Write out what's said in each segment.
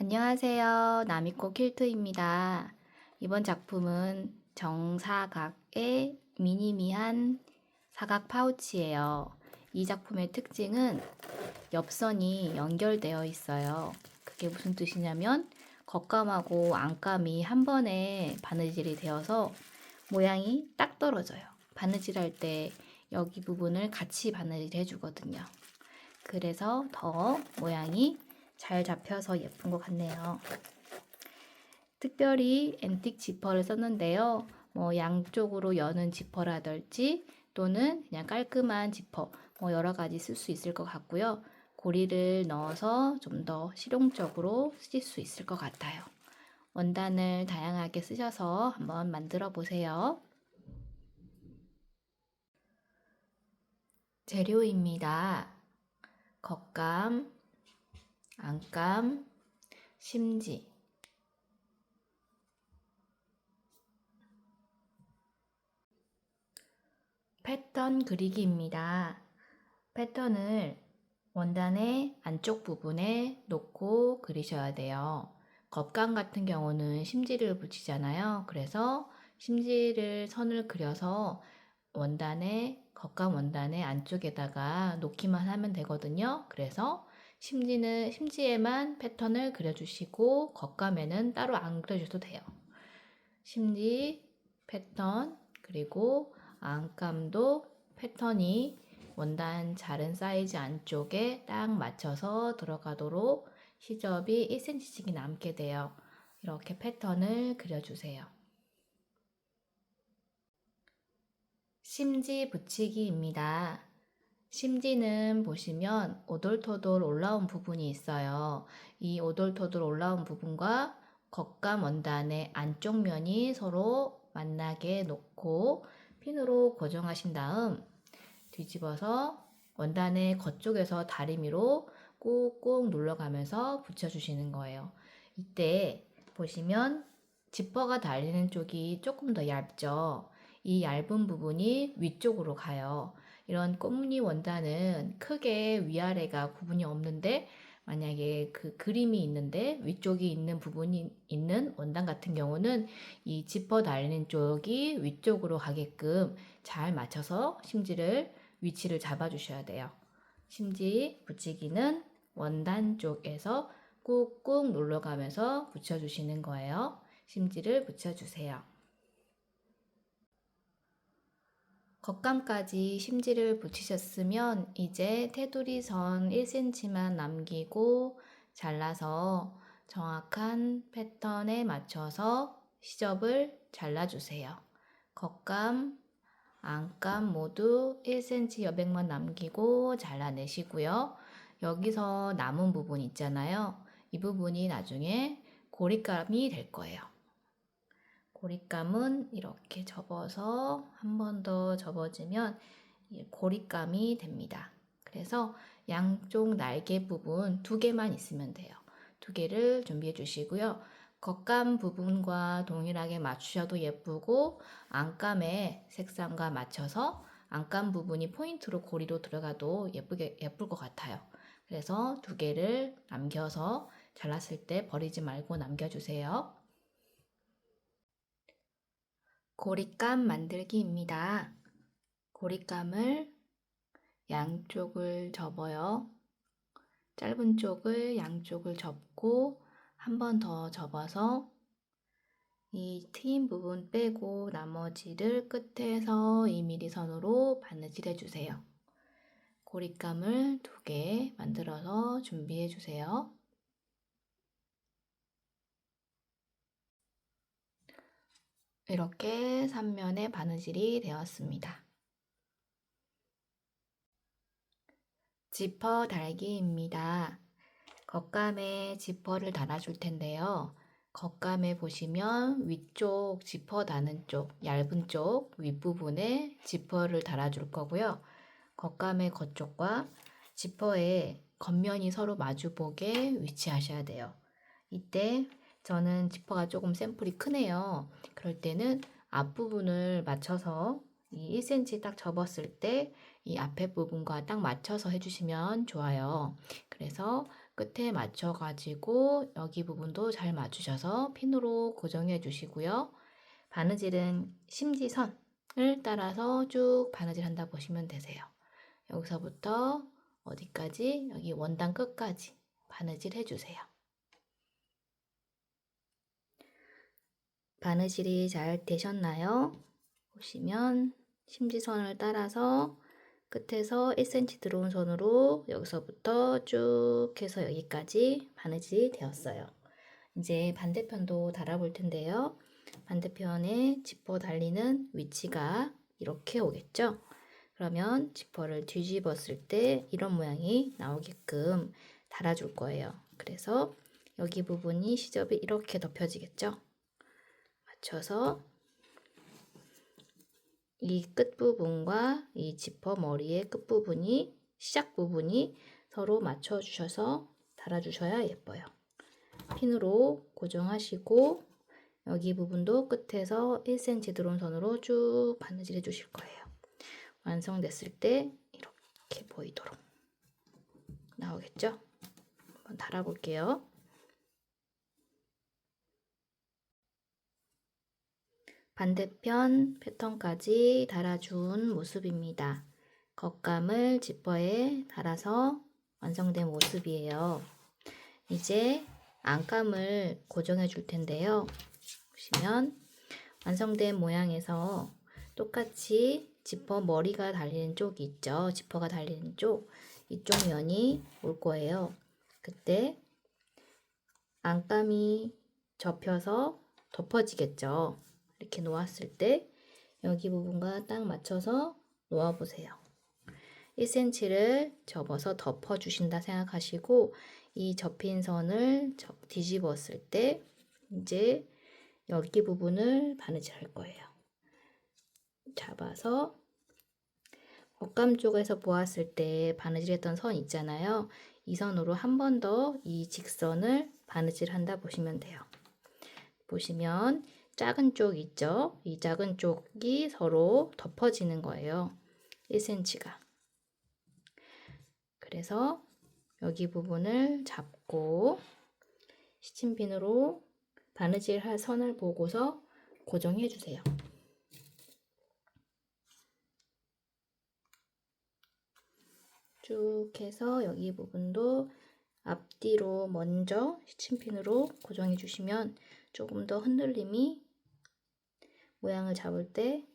안녕하세요. 나미코 퀼트입니다. 이번 작품은 정사각의 미니미한 사각 파우치예요. 이 작품의 특징은 옆선이 연결되어 있어요. 그게 무슨 뜻이냐면 겉감하고 안감이 한 번에 바느질이 되어서 모양이 딱 떨어져요. 바느질할 때 여기 부분을 같이 바느질 해주거든요. 그래서 더 모양이 잘 잡혀서 예쁜 것 같네요. 특별히 앤틱 지퍼를 썼는데요. 양쪽으로 여는 지퍼라든지 또는 그냥 깔끔한 지퍼 여러 가지 쓸 수 있을 것 같고요. 고리를 넣어서 좀 더 실용적으로 쓰실 수 있을 것 같아요. 원단을 다양하게 쓰셔서 한번 만들어 보세요. 재료입니다. 겉감, 안감, 심지, 패턴 그리기입니다. 패턴을 원단의 안쪽 부분에 놓고 그리셔야 돼요. 겉감 같은 경우는 심지를 붙이잖아요. 그래서 심지를 선을 그려서 겉감 원단의 안쪽에다가 놓기만 하면 되거든요. 그래서 심지에만 패턴을 그려주시고 겉감에는 따로 안 그려줘도 돼요. 심지 패턴 그리고 안감도 패턴이 원단 자른 사이즈 안쪽에 딱 맞춰서 들어가도록 시접이 1cm씩 남게 돼요. 이렇게 패턴을 그려주세요. 심지 붙이기입니다. 심지는 보시면 오돌토돌 올라온 부분이 있어요. 이 오돌토돌 올라온 부분과 겉감 원단의 안쪽 면이 서로 만나게 놓고 핀으로 고정하신 다음 뒤집어서 원단의 겉쪽에서 다리미로 꾹꾹 눌러가면서 붙여주시는 거예요. 이때 보시면 지퍼가 달리는 쪽이 조금 더 얇죠. 이 얇은 부분이 위쪽으로 가요. 이런 꽃무늬 원단은 크게 위아래가 구분이 없는데 만약에 그 그림이 있는데 위쪽이 있는 부분이 있는 원단 같은 경우는 이 지퍼 달리는 쪽이 위쪽으로 가게끔 잘 맞춰서 심지를 위치를 잡아 주셔야 돼요. 심지 붙이기는 원단 쪽에서 꾹꾹 눌러가면서 붙여주시는 거예요. 심지를 붙여주세요. 겉감까지 심지를 붙이셨으면 이제 테두리 선 1cm만 남기고 잘라서 정확한 패턴에 맞춰서 시접을 잘라주세요. 겉감, 안감 모두 1cm 여백만 남기고 잘라내시고요. 여기서 남은 부분 있잖아요. 이 부분이 나중에 고리감이 될 거예요. 고리감은 이렇게 접어서 한 번 더 접어주면 고리감이 됩니다. 그래서 양쪽 날개 부분 2개만 있으면 돼요. 2개를 준비해 주시고요. 겉감 부분과 동일하게 맞추셔도 예쁘고 안감의 색상과 맞춰서 안감 부분이 포인트로 고리로 들어가도 예쁠 것 같아요. 그래서 2개를 남겨서 잘랐을 때 버리지 말고 남겨주세요. 고리감 만들기입니다. 고리감을 양쪽을 접어요. 짧은 쪽을 양쪽을 접고 한 번 더 접어서 이 트인 부분 빼고 나머지를 끝에서 2mm 선으로 바느질 해주세요. 고리감을 2개 만들어서 준비해 주세요. 이렇게 3면에 바느질이 되었습니다. 지퍼 달기입니다. 겉감에 지퍼를 달아줄 텐데요. 겉감에 보시면 위쪽 지퍼 다는 쪽, 얇은 쪽 윗부분에 지퍼를 달아줄 거고요. 겉감의 겉쪽과 지퍼의 겉면이 서로 마주보게 위치하셔야 돼요. 이때 저는 지퍼가 조금 샘플이 크네요. 그럴 때는 앞부분을 맞춰서 이 1cm 딱 접었을 때 이 앞에 부분과 딱 맞춰서 해주시면 좋아요. 그래서 끝에 맞춰가지고 여기 부분도 잘 맞추셔서 핀으로 고정해 주시고요. 바느질은 심지선을 따라서 쭉 바느질 한다 보시면 되세요. 여기서부터 어디까지? 여기 원단 끝까지 바느질 해주세요. 바느질이 잘 되셨나요? 보시면 심지선을 따라서 끝에서 1cm 들어온 선으로 여기서부터 쭉 해서 여기까지 바느질이 되었어요. 이제 반대편도 달아볼 텐데요. 반대편에 지퍼 달리는 위치가 이렇게 오겠죠? 그러면 지퍼를 뒤집었을 때 이런 모양이 나오게끔 달아줄 거예요. 그래서 여기 부분이 시접이 이렇게 덮여지겠죠? 맞춰서 이 끝부분과 이 지퍼 머리의 끝부분이 시작 부분이 서로 맞춰 주셔서 달아주셔야 예뻐요. 핀으로 고정하시고 여기 부분도 끝에서 1cm 들어온 선으로 쭉 바느질 해주실 거예요. 완성됐을 때 이렇게 보이도록 나오겠죠? 한번 달아볼게요. 반대편 패턴까지 달아준 모습입니다. 겉감을 지퍼에 달아서 완성된 모습이에요. 이제 안감을 고정해 줄 텐데요. 보시면 완성된 모양에서 똑같이 지퍼 머리가 달리는 쪽이 있죠. 지퍼가 달리는 쪽, 이쪽 면이 올 거예요. 그때 안감이 접혀서 덮어지겠죠. 이렇게 놓았을 때 여기 부분과 딱 맞춰서 놓아보세요. 1cm를 접어서 덮어주신다 생각하시고 이 접힌 선을 뒤집었을 때 이제 여기 부분을 바느질 할 거예요. 잡아서 겉감 쪽에서 보았을 때 바느질했던 선 있잖아요. 이 선으로 한 번 더 이 직선을 바느질 한다 보시면 돼요. 보시면 작은 쪽 있죠? 이 작은 쪽이 서로 덮어지는 거예요. 1cm가. 그래서 여기 부분을 잡고 시침핀으로 바느질 할 선을 보고서 고정해 주세요. 쭉 해서 여기 부분도 앞뒤로 먼저 시침핀으로 고정해 주시면 조금 더 흔들림이 모양을 잡을 때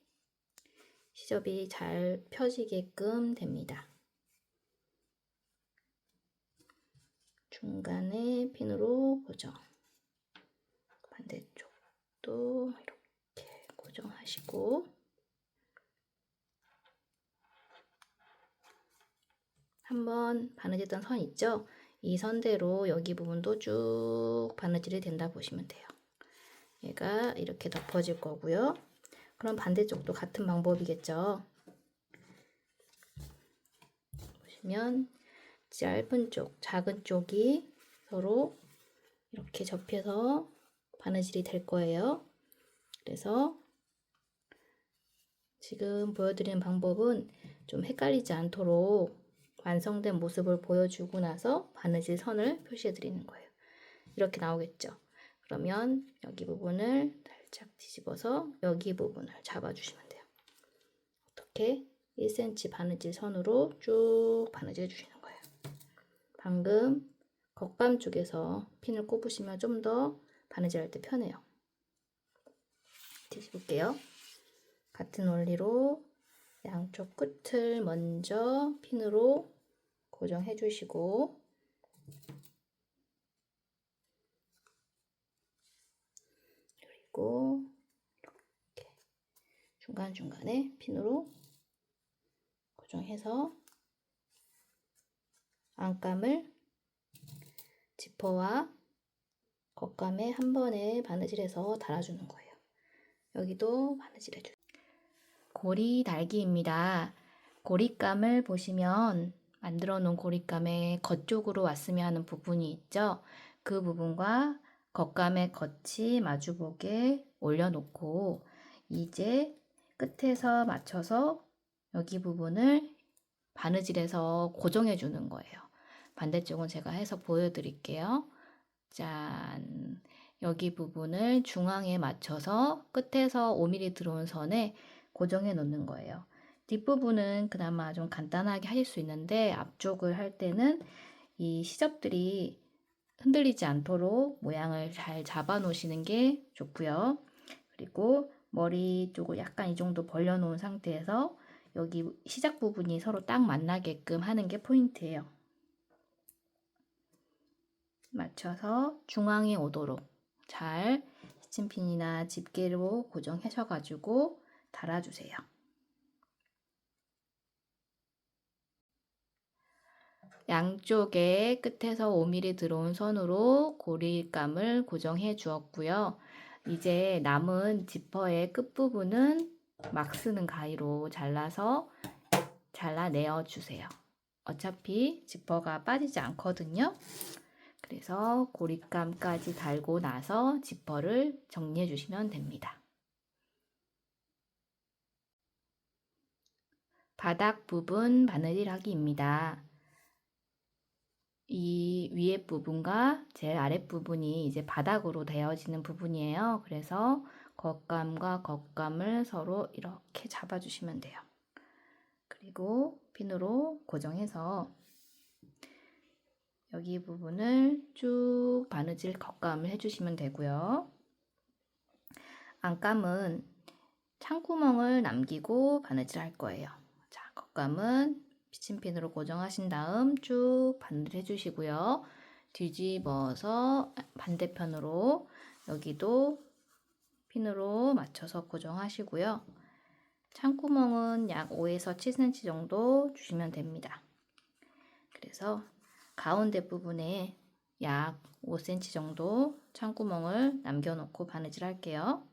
시접이 잘 펴지게끔 됩니다. 중간에 핀으로 고정. 반대쪽도 이렇게 고정하시고 한번 바느질했던 선 있죠? 이 선대로 여기 부분도 쭉 바느질이 된다 보시면 돼요. 얘가 이렇게 덮어질 거고요. 그럼 반대쪽도 같은 방법이겠죠. 보시면 짧은 쪽, 작은 쪽이 서로 이렇게 접혀서 바느질이 될 거예요. 그래서 지금 보여드리는 방법은 좀 헷갈리지 않도록 완성된 모습을 보여주고 나서 바느질 선을 표시해 드리는 거예요. 이렇게 나오겠죠. 그러면 여기 부분을 살짝 뒤집어서 여기 부분을 잡아주시면 돼요. 어떻게? 1cm 바느질 선으로 쭉 바느질 해주시는 거예요. 방금 겉감 쪽에서 핀을 꼽으시면 좀 더 바느질 할 때 편해요. 뒤집을게요. 같은 원리로 양쪽 끝을 먼저 핀으로 고정해 주시고 그리고 이렇게 중간중간에 핀으로 고정해서 안감을 지퍼와 겉감에 한 번에 바느질해서 달아주는 거예요. 여기도 바느질 해주세요. 고리 달기입니다. 고리감을 보시면 만들어 놓은 고리감의 겉쪽으로 왔으면 하는 부분이 있죠. 그 부분과 겉감의 겉이 마주보게 올려놓고 이제 끝에서 맞춰서 여기 부분을 바느질해서 고정해 주는 거예요. 반대쪽은 제가 해서 보여드릴게요. 짠! 여기 부분을 중앙에 맞춰서 끝에서 5mm 들어온 선에 고정해 놓는 거예요. 뒷부분은 그나마 좀 간단하게 하실 수 있는데 앞쪽을 할 때는 이 시접들이 흔들리지 않도록 모양을 잘 잡아 놓으시는 게 좋고요. 그리고 머리 쪽을 약간 이 정도 벌려 놓은 상태에서 여기 시작 부분이 서로 딱 만나게끔 하는 게 포인트예요. 맞춰서 중앙에 오도록 잘 시침핀이나 집게로 고정하셔가지고 달아주세요. 양쪽에 끝에서 5mm 들어온 선으로 고리감을 고정해 주었고요. 이제 남은 지퍼의 끝부분은 막 쓰는 가위로 잘라내어 주세요. 어차피 지퍼가 빠지지 않거든요. 그래서 고리감까지 달고 나서 지퍼를 정리해 주시면 됩니다. 바닥 부분 바느질하기입니다. 이 위에 부분과 제일 아랫 부분이 이제 바닥으로 되어지는 부분이에요. 그래서 겉감과 겉감을 서로 이렇게 잡아주시면 돼요. 그리고 핀으로 고정해서 여기 부분을 쭉 바느질 겉감을 해주시면 되고요. 안감은 창구멍을 남기고 바느질 할 거예요. 자, 겉감은 피침핀으로 고정하신 다음 쭉 바느질 해주시고요. 뒤집어서 반대편으로 여기도 핀으로 맞춰서 고정하시고요. 창구멍은 약 5에서 7cm 정도 주시면 됩니다. 그래서 가운데 부분에 약 5cm 정도 창구멍을 남겨놓고 바느질 할게요.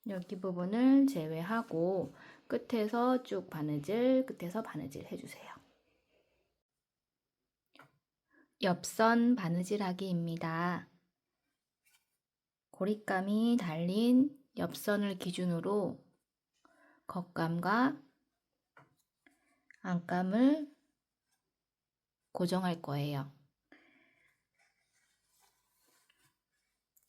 여기 부분을 제외하고 끝에서 쭉 끝에서 바느질 해주세요. 옆선 바느질하기입니다. 고리감이 달린 옆선을 기준으로 겉감과 안감을 고정할 거예요.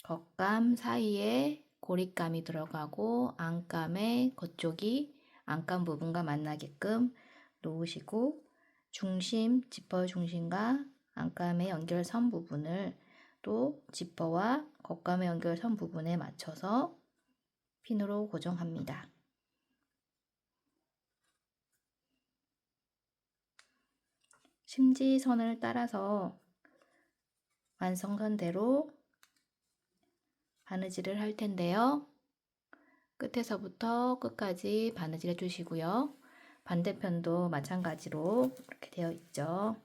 겉감 사이에 고리감이 들어가고 안감의 겉쪽이 안감 부분과 만나게끔 놓으시고 지퍼 중심과 안감의 연결선 부분을 또 지퍼와 겉감의 연결선 부분에 맞춰서 핀으로 고정합니다. 심지선을 따라서 완성선대로 바느질을 할 텐데요. 끝에서부터 끝까지 바느질 해주시고요. 반대편도 마찬가지로 이렇게 되어 있죠.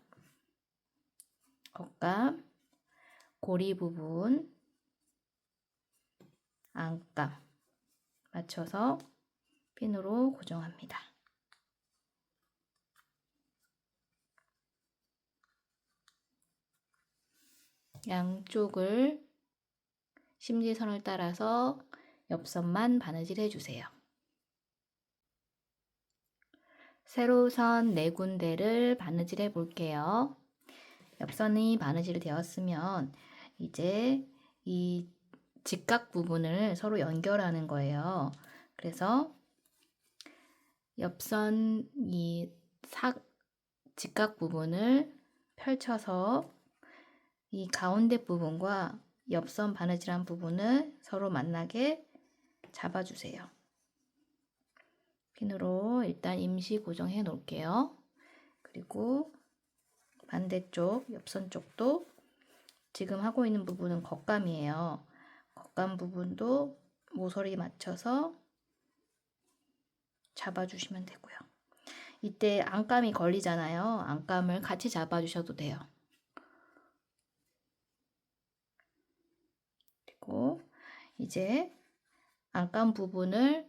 겉감, 고리 부분, 안감 맞춰서 핀으로 고정합니다. 양쪽을 심지선을 따라서 옆선만 바느질 해주세요. 세로선 4군데를 바느질 해볼게요. 옆선이 바느질 되었으면 이제 이 직각 부분을 서로 연결하는 거예요. 그래서 옆선 직각 부분을 펼쳐서 이 가운데 부분과 옆선 바느질한 부분을 서로 만나게 잡아주세요. 핀으로 일단 임시 고정해 놓을게요. 그리고 반대쪽 옆선 쪽도 지금 하고 있는 부분은 겉감이에요. 겉감 부분도 모서리 맞춰서 잡아주시면 되고요. 이때 안감이 걸리잖아요. 안감을 같이 잡아주셔도 돼요. 그리고 이제 안감 부분을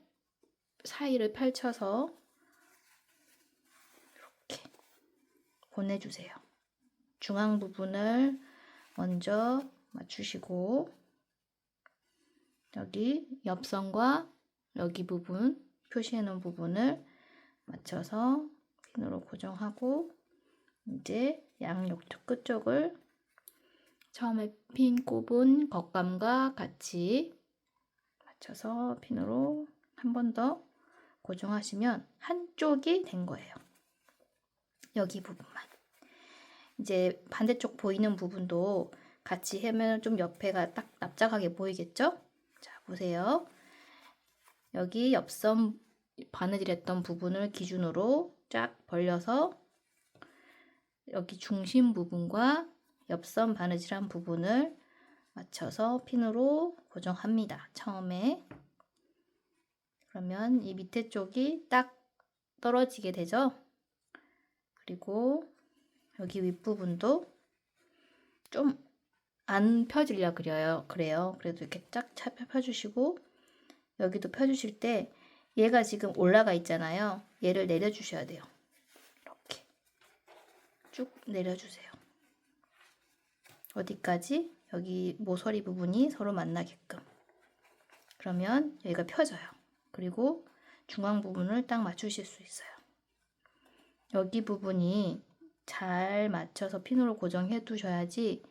사이를 펼쳐서 이렇게 보내주세요. 중앙 부분을 먼저 맞추시고 여기 옆선과 여기 부분 표시해 놓은 부분을 맞춰서 핀으로 고정하고 이제 양옆 끝쪽을 처음에 핀 꼽은 겉감과 같이 맞춰서 핀으로 한 번 더 고정하시면 한쪽이 된 거예요. 여기 부분만. 이제 반대쪽 보이는 부분도 같이 하면 좀 옆에가 딱 납작하게 보이겠죠? 자, 보세요. 여기 옆선 바느질했던 부분을 기준으로 쫙 벌려서 여기 중심 부분과 옆선 바느질한 부분을 맞춰서 핀으로 고정합니다. 처음에. 그러면 이 밑에 쪽이 딱 떨어지게 되죠? 그리고 여기 윗부분도 좀 안 펴지려 그래요. 그래도 이렇게 쫙 펴주시고 여기도 펴주실 때 얘가 지금 올라가 있잖아요. 얘를 내려주셔야 돼요. 이렇게 쭉 내려주세요. 어디까지? 여기 모서리 부분이 서로 만나게끔. 그러면 여기가 펴져요. 그리고 중앙 부분을 딱 맞추실 수 있어요. 여기 부분이 잘 맞춰서 핀으로 고정해 두셔야지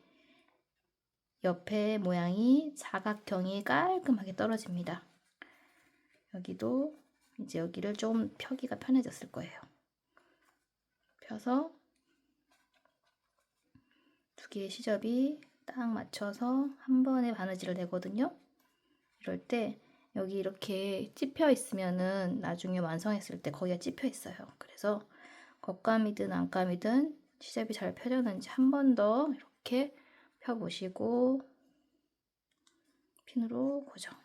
옆에 모양이 사각형이 깔끔하게 떨어집니다. 여기도 이제 여기를 좀 펴기가 편해졌을 거예요. 펴서 두 개의 시접이 딱 맞춰서 한 번에 바느질을 내거든요. 이럴 때 여기 이렇게 찝혀 있으면은 나중에 완성했을 때 거기가 찝혀 있어요. 그래서 겉감이든 안감이든 시접이 잘 펴졌는지 한 번 더 이렇게 펴보시고 핀으로 고정.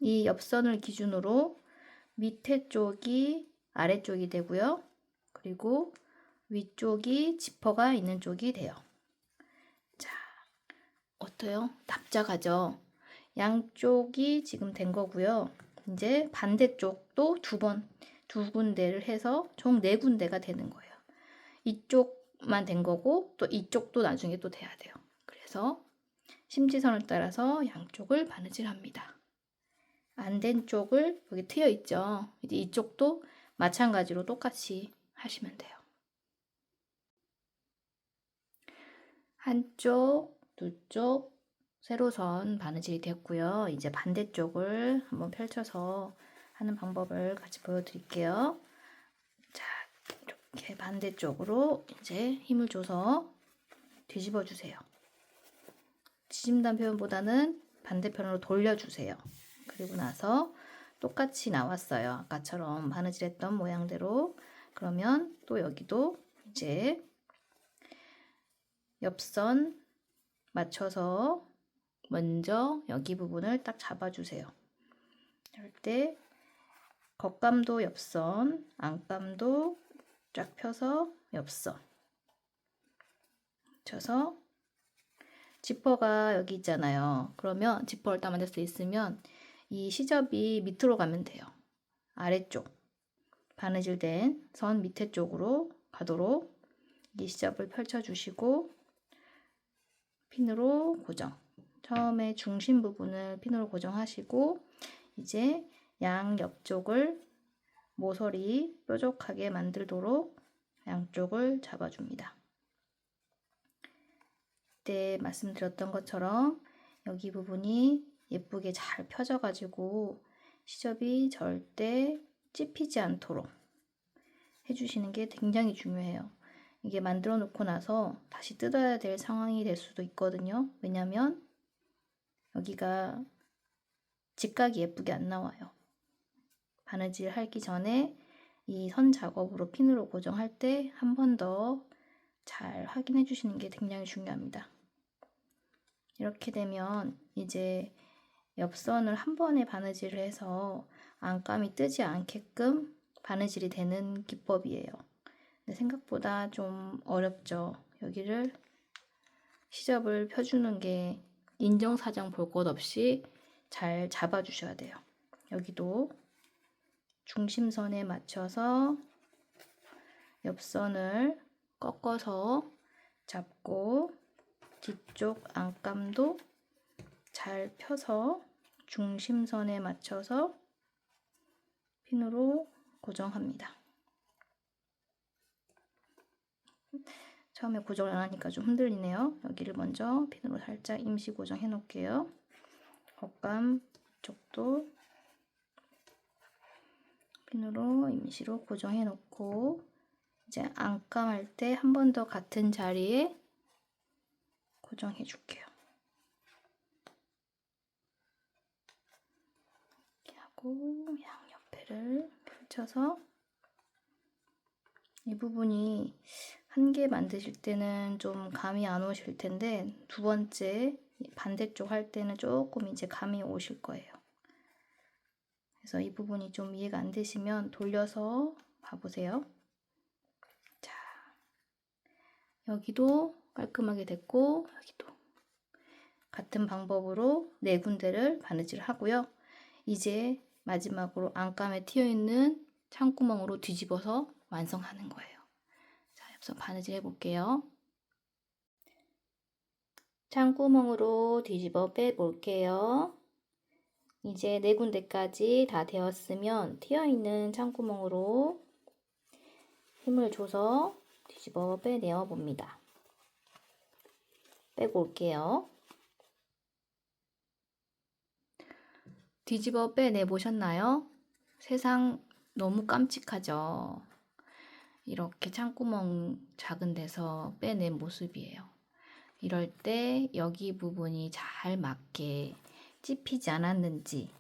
이 옆선을 기준으로 밑에 쪽이 아래쪽이 되고요. 그리고 위쪽이 지퍼가 있는 쪽이 돼요. 자, 어때요? 납작하죠? 양쪽이 지금 된 거고요. 이제 반대쪽도 두 군데를 해서 총 4군데가 되는 거예요. 이쪽만 된 거고 또 이쪽도 나중에 또 돼야 돼요. 그래서 심지선을 따라서 양쪽을 바느질합니다. 안 된 쪽을 여기 트여 있죠. 이제 이쪽도 마찬가지로 똑같이 하시면 돼요. 한쪽, 두 쪽 세로선 바느질이 됐고요. 이제 반대쪽을 한번 펼쳐서 하는 방법을 같이 보여드릴게요. 자, 이렇게 반대쪽으로 이제 힘을 줘서 뒤집어 주세요. 뒤집는다는 표현보다는 반대편으로 돌려주세요. 그리고 나서 똑같이 나왔어요. 아까처럼 바느질했던 모양대로. 그러면 또 여기도 이제 옆선 맞춰서 먼저 여기 부분을 딱 잡아주세요. 이럴 때 겉감도 옆선, 안감도 쫙 펴서 옆선 쳐서 지퍼가 여기 있잖아요. 그러면 지퍼를 딱 만들 수 있으면 이 시접이 밑으로 가면 돼요. 아래쪽 바느질된 선 밑에 쪽으로 가도록 이 시접을 펼쳐주시고 핀으로 고정. 처음에 중심 부분을 핀으로 고정하시고 이제 양 옆쪽을 모서리 뾰족하게 만들도록 양쪽을 잡아줍니다. 그때 말씀드렸던 것처럼 여기 부분이 예쁘게 잘 펴져가지고 시접이 절대 찝히지 않도록 해주시는 게 굉장히 중요해요. 이게 만들어 놓고 나서 다시 뜯어야 될 상황이 될 수도 있거든요. 왜냐면 여기가 직각이 예쁘게 안 나와요. 바느질 하기 전에 이 선 작업으로 핀으로 고정할 때 한 번 더 잘 확인해 주시는 게 굉장히 중요합니다. 이렇게 되면 이제 옆선을 한 번에 바느질을 해서 안감이 뜨지 않게끔 바느질이 되는 기법이에요. 근데 생각보다 좀 어렵죠. 여기를 시접을 펴주는 게 인정사정 볼 것 없이 잘 잡아주셔야 돼요. 여기도 중심선에 맞춰서 옆선을 꺾어서 잡고 뒤쪽 안감도 잘 펴서 중심선에 맞춰서 핀으로 고정합니다. 처음에 고정을 안 하니까 좀 흔들리네요. 여기를 먼저 핀으로 살짝 임시 고정해 놓을게요. 겉감 쪽도 핀으로 임시로 고정해 놓고 이제 안감할 때 한 번 더 같은 자리에 고정해 줄게요. 이렇게 하고 양옆에를 펼쳐서 이 부분이 한 개 만드실 때는 좀 감이 안 오실 텐데 두 번째 반대쪽 할 때는 조금 이제 감이 오실 거예요. 그래서 이 부분이 좀 이해가 안 되시면 돌려서 봐보세요. 자, 여기도 깔끔하게 됐고 여기도 같은 방법으로 네 군데를 바느질 하고요. 이제 마지막으로 안감에 튀어있는 창구멍으로 뒤집어서 완성하는 거예요. 자, 여기서 바느질 해볼게요. 창구멍으로 뒤집어 빼볼게요. 이제 네 군데까지 다 되었으면 튀어있는 창구멍으로 힘을 줘서 뒤집어 빼내어 봅니다. 빼고 올게요. 뒤집어 빼내 보셨나요? 세상 너무 깜찍하죠? 이렇게 창구멍 작은 데서 빼낸 모습이에요. 이럴 때 여기 부분이 잘 맞게 찝히지 않았는지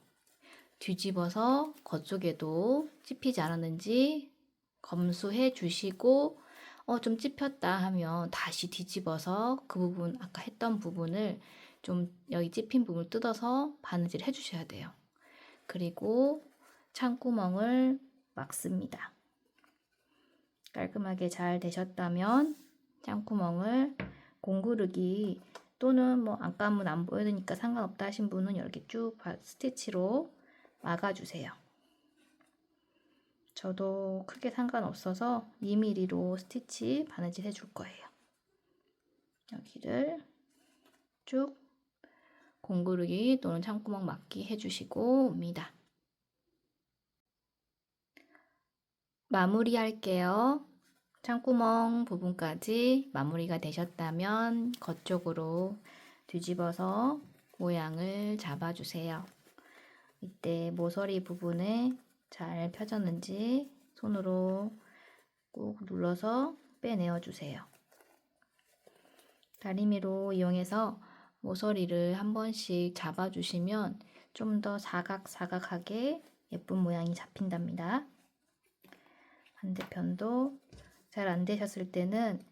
뒤집어서 겉쪽에도 찝히지 않았는지 검수해 주시고 좀 찝혔다 하면 다시 뒤집어서 그 부분 아까 했던 부분을 좀 여기 찝힌 부분을 뜯어서 바느질 해 주셔야 돼요. 그리고 창구멍을 막습니다. 깔끔하게 잘 되셨다면 창구멍을 공구르기 또는 뭐 안감은 안 보여드니까 상관없다 하신 분은 이렇게 쭉 스티치로 막아주세요. 저도 크게 상관없어서 2mm로 스티치 바느질 해줄 거예요. 여기를 쭉 공구르기 또는 창구멍 막기 해주시고 옵니다. 마무리 할게요. 창구멍 부분까지 마무리가 되셨다면 겉쪽으로 뒤집어서 모양을 잡아주세요. 이때 모서리 부분에 잘 펴졌는지 손으로 꾹 눌러서 빼내어 주세요. 다리미로 이용해서 모서리를 한 번씩 잡아주시면 좀 더 사각사각하게 예쁜 모양이 잡힌답니다. 반대편도 잘 안 되셨을 때는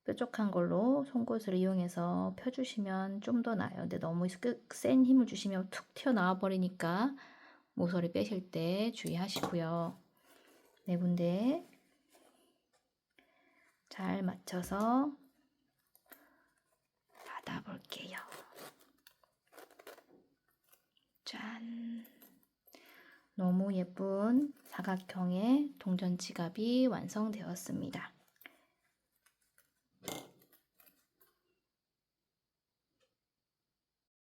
뾰족한 걸로 송곳을 이용해서 펴주시면 좀 더 나아요. 근데 너무 센 힘을 주시면 툭 튀어나와 버리니까 모서리 빼실 때 주의하시고요. 네 군데 잘 맞춰서 받아볼게요. 짠! 너무 예쁜 사각형의 동전 지갑이 완성되었습니다.